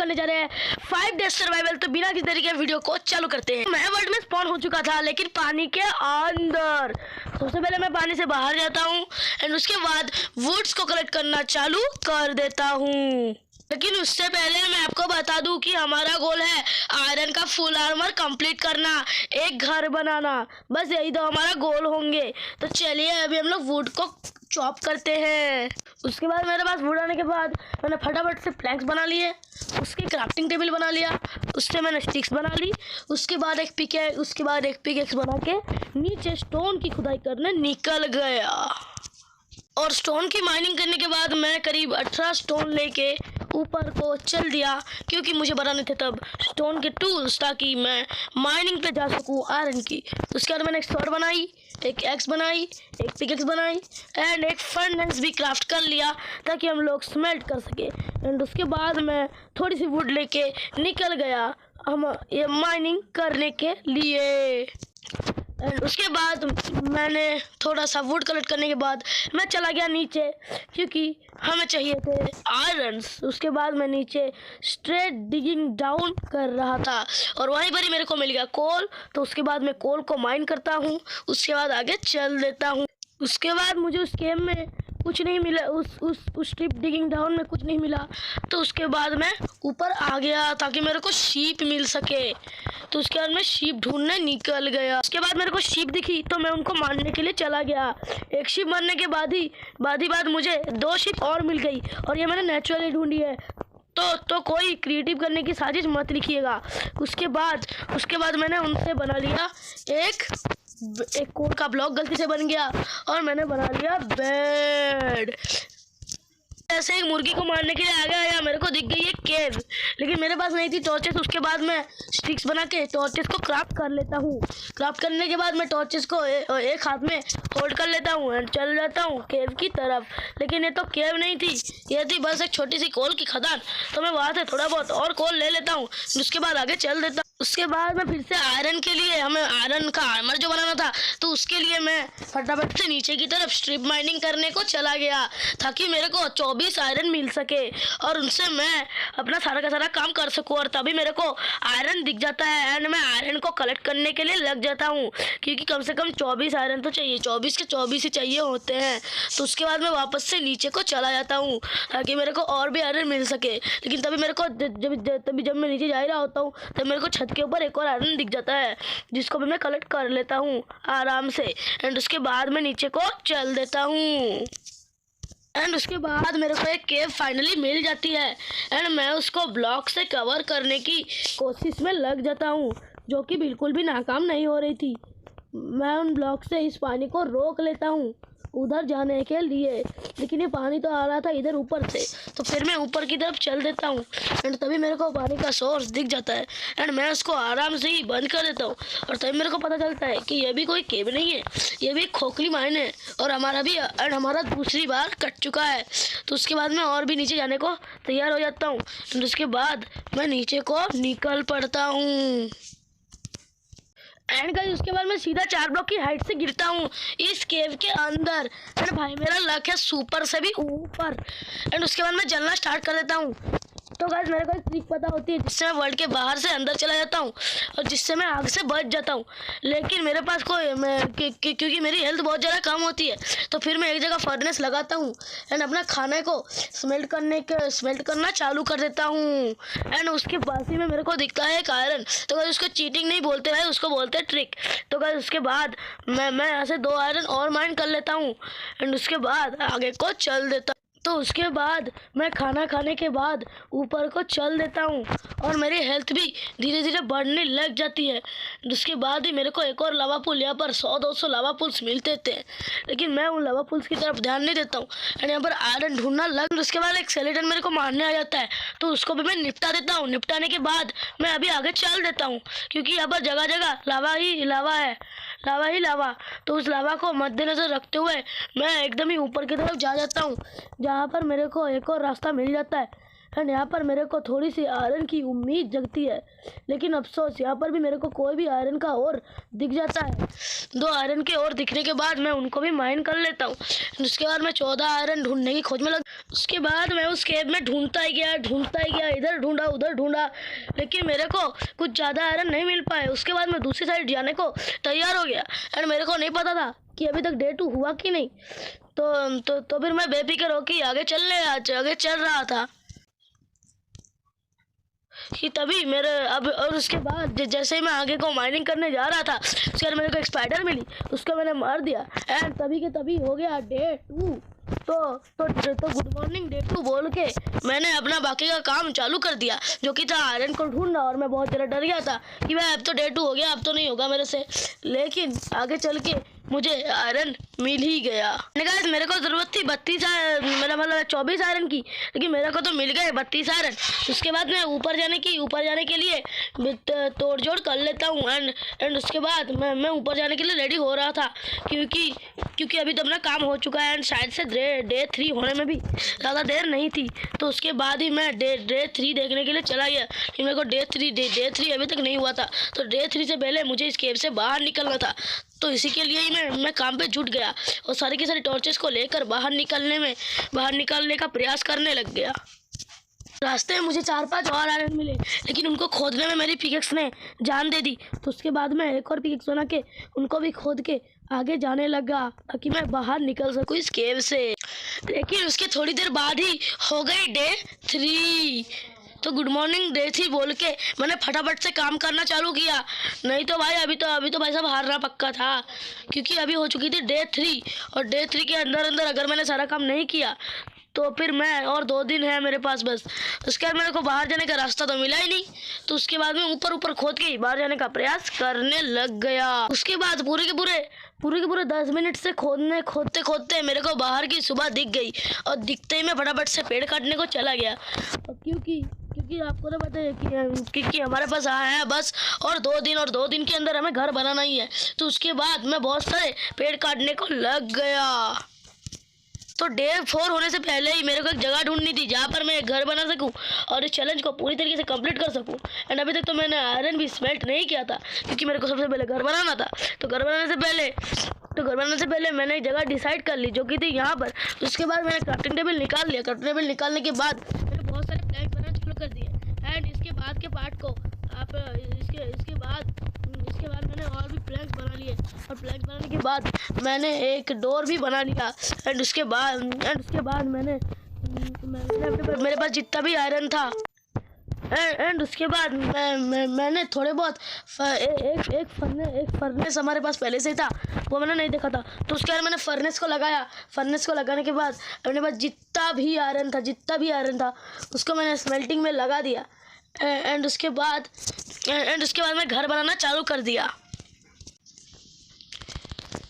करने जा रहे हैं 5 डेज सर्वाइवल। तो बिना किसी तरीके वीडियो को चालू करते हैं। मैं वर्ल्ड में स्पॉन हो चुका था लेकिन पानी के अंदर। सबसे पहले मैं पानी से बाहर जाता हूँ एंड उसके बाद वुड्स को कलेक्ट करना चालू कर देता हूँ। लेकिन उससे पहले मैं आपको बता दूं कि हमारा गोल है आयरन का फुल आर्मर कंप्लीट करना, एक घर बनाना, बस यही तो हमारा गोल होंगे। तो चलिए अभी हम लोग वुड को चॉप करते हैं। उसके बाद मेरे पास वुड आने के बाद मैंने फटाफट से प्लैंक्स बना लिए, उसकी क्राफ्टिंग टेबल बना लिया, उससे मैंने स्टिक्स बना ली, उसके बाद एक पिकेक्स बना के नीचे स्टोन की खुदाई करने निकल गया। और स्टोन की माइनिंग करने के बाद मैं करीब 18 स्टोन लेके ऊपर को चल दिया क्योंकि मुझे बनाने थे तब स्टोन के टूल्स ताकि मैं माइनिंग पे जा सकूं आयरन की। उसके बाद मैंने एक स्वॉर्ड बनाई, एक एक्स बनाई, एक पिकेक्स बनाई एंड एक फर्नेस भी क्राफ्ट कर लिया ताकि हम लोग स्मेल्ट कर सके। एंड उसके बाद मैं थोड़ी सी वुड लेके निकल गया हम ये माइनिंग करने के लिए। एंड उसके बाद मैंने थोड़ा सा वुड कलेक्ट करने के बाद मैं चला गया नीचे क्योंकि हमें चाहिए थे आयरन्स। उसके बाद मैं नीचे स्ट्रेट डिगिंग डाउन कर रहा था और वहीं पर ही मेरे को मिल गया कोल। तो उसके बाद मैं कोल को माइन करता हूँ, उसके बाद आगे चल देता हूँ। उसके बाद मुझे उस गेम में कुछ नहीं मिला, उस स्ट्रिप डिगिंग डाउन में कुछ नहीं मिला। तो उसके बाद मैं ऊपर आ गया ताकि मेरे को शीप मिल सके। तो उसके बाद मैं शीप ढूंढने निकल गया। उसके बाद मेरे को शीप दिखी तो मैं उनको मारने के लिए चला गया। एक शीप मारने के बाद मुझे 2 शीप और मिल गई और ये मैंने नेचुरली ढूंढी है। तो कोई क्रिएटिव करने की साजिश मत लिखिएगा। उसके बाद मैंने उनसे बना लिया एक कोड का ब्लॉक, गलती से बन गया और मैंने बना लिया बेड। ऐसे एक मुर्गी को मारने के लिए आ गया, मेरे को दिख गई एक केव, लेकिन मेरे पास नहीं थी टॉर्चेस। उसके बाद मैं स्टिक्स बना के टॉर्चेस को क्राफ्ट कर लेता हूँ। क्राफ्ट करने के बाद मैं टॉर्चेस को एक हाथ में होल्ड कर लेता हूँ एंड चल जाता हूँ केव की तरफ। लेकिन ये तो केव नहीं थी, ये थी बस एक छोटी सी कोल की खदान। तो मैं वहाँ से थोड़ा बहुत और कोल ले लेता हूँ, उसके बाद आगे चल देता हूँ। उसके बाद मैं फिर से आयरन के लिए, हमें आयरन का आर्मर जो बनाना था, तो उसके लिए मैं फटाफट से नीचे की तरफ स्ट्रिप माइनिंग करने को चला गया ताकि मेरे को 24 आयरन मिल सके और उनसे मैं अपना सारा का सारा काम कर सकूं। और तभी मेरे को आयरन दिख जाता है एंड मैं आयरन को कलेक्ट करने के लिए लग जाता हूं क्योंकि कम से कम 24 आयरन तो चाहिए, 24 के 24 ही चाहिए होते हैं। तो उसके बाद मैं वापस से नीचे को चला जाता हूँ ताकि मेरे को और भी आयरन मिल सके। लेकिन तभी मेरे को जब मैं नीचे जा रहा होता हूँ तब मेरे को छत के ऊपर एक और आयरन दिख जाता है जिसको भी मैं कलेक्ट कर लेता हूँ आराम से। एंड उसके बाद मैं नीचे को चल देता हूँ एंड उसके बाद मेरे को एक केव फाइनली मिल जाती है एंड मैं उसको ब्लॉक से कवर करने की कोशिश में लग जाता हूँ जो कि बिल्कुल भी नाकाम नहीं हो रही थी। मैं उन ब्लॉक से इस पानी को रोक लेता हूँ उधर जाने के लिए, लेकिन ये पानी तो आ रहा था इधर ऊपर से। तो फिर मैं ऊपर की तरफ चल देता हूँ एंड तभी मेरे को पानी का सोर्स दिख जाता है एंड मैं उसको आराम से ही बंद कर देता हूँ। और तभी मेरे को पता चलता है कि ये भी कोई केव नहीं है, ये भी खोखली माइन है और हमारा दूसरी बार कट चुका है। तो उसके बाद मैं और भी नीचे जाने को तैयार हो जाता हूँ। तो उसके बाद मैं नीचे को निकल पड़ता हूँ एंड गाइस उसके बाद मैं सीधा 4 ब्लॉक की हाइट से गिरता हूँ इस केव के अंदर एंड भाई मेरा लक है सुपर से भी ऊपर। एंड उसके बाद मैं जलना स्टार्ट कर देता हूँ। तो गाइस मेरे को एक ट्रिक पता होती है जिससे मैं वर्ल्ड के बाहर से अंदर चला जाता हूँ और जिससे मैं आग से बच जाता हूँ। लेकिन मेरे पास क्योंकि मेरी हेल्थ बहुत ज़्यादा कम होती है तो फिर मैं एक जगह फर्नेस लगाता हूँ एंड अपना खाने को स्मेल्ट करना चालू कर देता हूँ। एंड उसके पास ही में मेरे को दिखता है एक आयरन। तो गाइस उसको चीटिंग नहीं बोलते भाई, उसको बोलते हैं ट्रिक। तो गाइस उसके बाद मैं यहाँ से 2 आयरन और माइन कर लेता हूँ एंड उसके बाद आगे को चल देता हूँ। तो उसके बाद मैं खाना खाने के बाद ऊपर को चल देता हूँ और मेरी हेल्थ भी धीरे धीरे बढ़ने लग जाती है। उसके बाद ही मेरे को एक और लावा पुल, यहाँ पर 100-200 लावा पुल्स मिलते थे, लेकिन मैं उन लावा पुल्स की तरफ ध्यान नहीं देता हूँ एंड यहाँ पर आयरन ढूंढना लग। उसके बाद एक स्केलेटन मेरे को मारने आ जाता है तो उसको भी मैं निपटा देता हूँ। निपटाने के बाद मैं अभी आगे चल देता हूँ क्योंकि यहाँ पर जगह जगह लावा ही लावा। तो उस लावा को मद्देनजर रखते हुए मैं एकदम ही ऊपर की तरफ जा जाता हूँ जहाँ पर मेरे को एक और रास्ता मिल जाता है एंड यहाँ पर मेरे को थोड़ी सी आयरन की उम्मीद जगती है। लेकिन अफसोस यहाँ पर भी मेरे को कोई भी आयरन का और दिख जाता है। 2 आयरन के और दिखने के बाद मैं उनको भी माइन कर लेता हूँ। उसके बाद मैं 14 आयरन ढूंढने की खोज में लग। उसके बाद मैं उस केव में ढूंढता ही गया, इधर ढूंढा उधर ढूंढा, लेकिन मेरे को कुछ ज़्यादा आयरन नहीं मिल पाए। उसके बाद मैं दूसरी साइड जाने को तैयार हो गया एंड मेरे को नहीं पता था कि अभी तक डे 2 हुआ कि नहीं। तो फिर मैं बेफिक्र होकर आगे चल रहा था कि तभी मेरे अब और उसके बाद जैसे ही मैं आगे को माइनिंग करने जा रहा था, उसके बाद मेरे को एक स्पाइडर मिली, उसको मैंने मार दिया एंड तभी के तभी हो गया डे 2। तो गुड मॉर्निंग डे 2 बोल के मैंने अपना बाकी का काम चालू कर दिया, जो कि था आयरन को ढूंढना। और मैं बहुत ज़्यादा डर गया था कि भाई अब तो डे 2 हो गया, अब तो नहीं होगा मेरे से, लेकिन आगे चल के मुझे आयरन मिल ही गया। मेरे को ज़रूरत थी 32 मतलब 24 आयरन की, लेकिन मेरे को तो मिल गए 32 आयरन। उसके बाद मैं ऊपर जाने के लिए तोड़ जोड़ कर लेता हूँ एंड उसके बाद मैं ऊपर जाने के लिए रेडी हो रहा था, क्योंकि अभी तो अपना काम हो चुका है एंड शायद से डे 3 होने में भी ज़्यादा देर नहीं थी। तो उसके बाद ही मैं डे 3 देखने के लिए चला गया कि मेरे को डे 3 अभी तक नहीं हुआ था। तो डे 3 से पहले मुझे इस केव से बाहर निकलना था, तो इसी के लिए ही मैं काम पे जुट गया और सारी की सारी टॉर्चेस को लेकर बाहर निकलने का प्रयास करने लग गया। रास्ते में मुझे 4-5 और आयरन मिले, लेकिन उनको खोदने में मेरी पिकेक्स ने जान दे दी। तो उसके बाद मैं एक और पिकेक्स बना के उनको भी खोद के आगे जाने लगा ताकि मैं बाहर निकल सकूं इस केव से। लेकिन उसके थोड़ी देर बाद ही हो गई डे 3। तो गुड मॉर्निंग डे 3 बोल के मैंने फटाफट से काम करना चालू किया, नहीं तो भाई अभी तो भाई साहब हारना पक्का था, क्योंकि अभी हो चुकी थी डे 3 और डे 3 के अंदर अगर मैंने सारा काम नहीं किया तो फिर मैं और 2 दिन है मेरे पास बस। उसके बाद मेरे को बाहर जाने का रास्ता तो मिला ही नहीं, तो उसके बाद मैं ऊपर खोद के बाहर जाने का प्रयास करने लग गया। उसके बाद पूरे के पूरे 10 मिनट से खोदते मेरे को बाहर की सुबह दिख गई और दिखते ही मैं फटाफट से पेड़ काटने को चला गया। क्योंकि आपको तो पता है कि हमारे पास है बस और 2 दिन के अंदर हमें घर बनाना ही है। तो उसके बाद मैं बहुत सारे पेड़ काटने को लग गया। तो डे 4 होने से पहले ही मेरे को एक जगह ढूंढनी थी जहाँ पर मैं एक घर बना सकूँ और इस चैलेंज को पूरी तरीके से कंप्लीट कर सकूँ। एंड अभी तक तो मैंने आयरन भी स्मेल्ट नहीं किया था, क्योंकि मेरे को सबसे पहले घर बनाना था। तो घर बनाने से पहले मैंने एक जगह डिसाइड कर ली, जो कि थी यहाँ पर। उसके बाद मैंने क्राफ्टिंग टेबल निकाल लिया। क्राफ्टिंग टेबल निकालने के बाद मैंने बहुत सारे प्लैंक बनाना शुरू कर दिए एंड इसके बाद के पार्ट को आप इसके बाद मैंने और भी प्लैंक्स बना लिए और प्लैंक्स बनाने के बाद मैंने एक डोर भी बना लिया। एंड उसके बाद मैंने मेरे पास जितना भी आयरन था एंड उसके बाद मैंने थोड़े बहुत एक फर्नेस हमारे पास पहले से ही था, वो मैंने नहीं देखा था। तो उसके बाद मैंने फर्नेस को लगाया। फर्नेस को लगाने के बाद मेरे पास जितना भी आयरन था उसको मैंने स्मेल्टिंग में लगा दिया एंड उसके बाद मैं घर बनाना चालू कर दिया।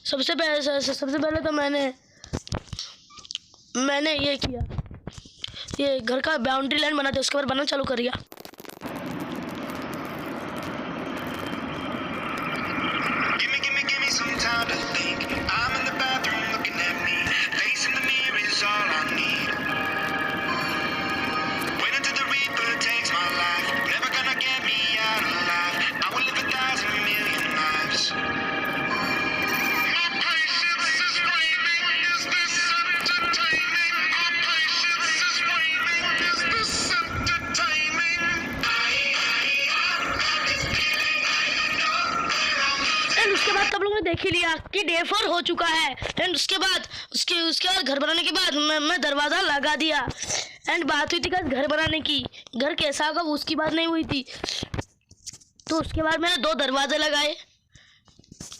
सबसे पहले तो मैंने ये किया, ये घर का बाउंड्री लाइन बना दिया, उसके बाद बनाना चालू कर दिया। उसके बाद तब लोगों ने देख ही लिया कि डे 4 हो चुका है एंड उसके बाद घर बनाने के बाद मैं दरवाज़ा लगा दिया एंड बात हुई थी घर बनाने की। घर कैसा होगा उसकी बात नहीं हुई थी। तो उसके बाद मैंने 2 दरवाजे लगाए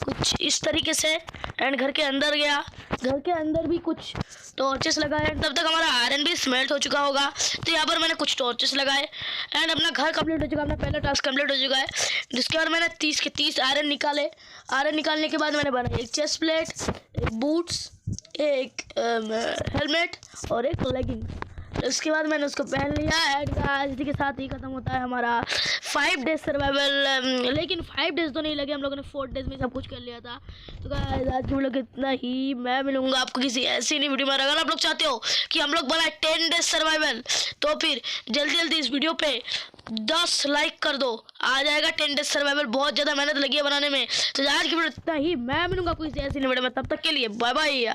कुछ इस तरीके से एंड घर के अंदर गया। घर के अंदर भी कुछ टॉर्चेस लगाए। तब तक हमारा आयरन भी स्मेल्ट हो चुका होगा, तो यहाँ पर मैंने कुछ टॉर्चेस लगाए एंड अपना घर कंप्लीट हो चुका है। अपना पहला टास्क कंप्लीट हो चुका है। जिसके बाद मैंने 30 के 30 आयरन निकाले। आयरन निकालने के बाद मैंने बनाया एक चेस्ट प्लेट, एक बूट्स, एक हेलमेट और एक लेगिंग। उसके बाद मैंने उसको पहन लिया एंड इसी के साथ ही ख़त्म होता है हमारा 5 डेज सर्वाइवल। लेकिन 5 डेज तो नहीं लगे, हम लोगों ने 4 डेज में सब कुछ कर लिया था। तो गाइस आज हम लोग इतना ही। मैं मिलूंगा आपको किसी ऐसी नई वीडियो में। अगर आप लोग चाहते हो कि हम लोग बनाए 10 डेज सर्वाइवल तो फिर जल्दी इस वीडियो पे 10 लाइक कर दो, आ जाएगा 10 डेज सर्वाइवल। बहुत ज़्यादा मेहनत लगी है बनाने में। तो आज की वीडियो इतना ही। मैं मिलूंगा आपको किसी ऐसी नई वीडियो में। तब तक के लिए बाय बाय।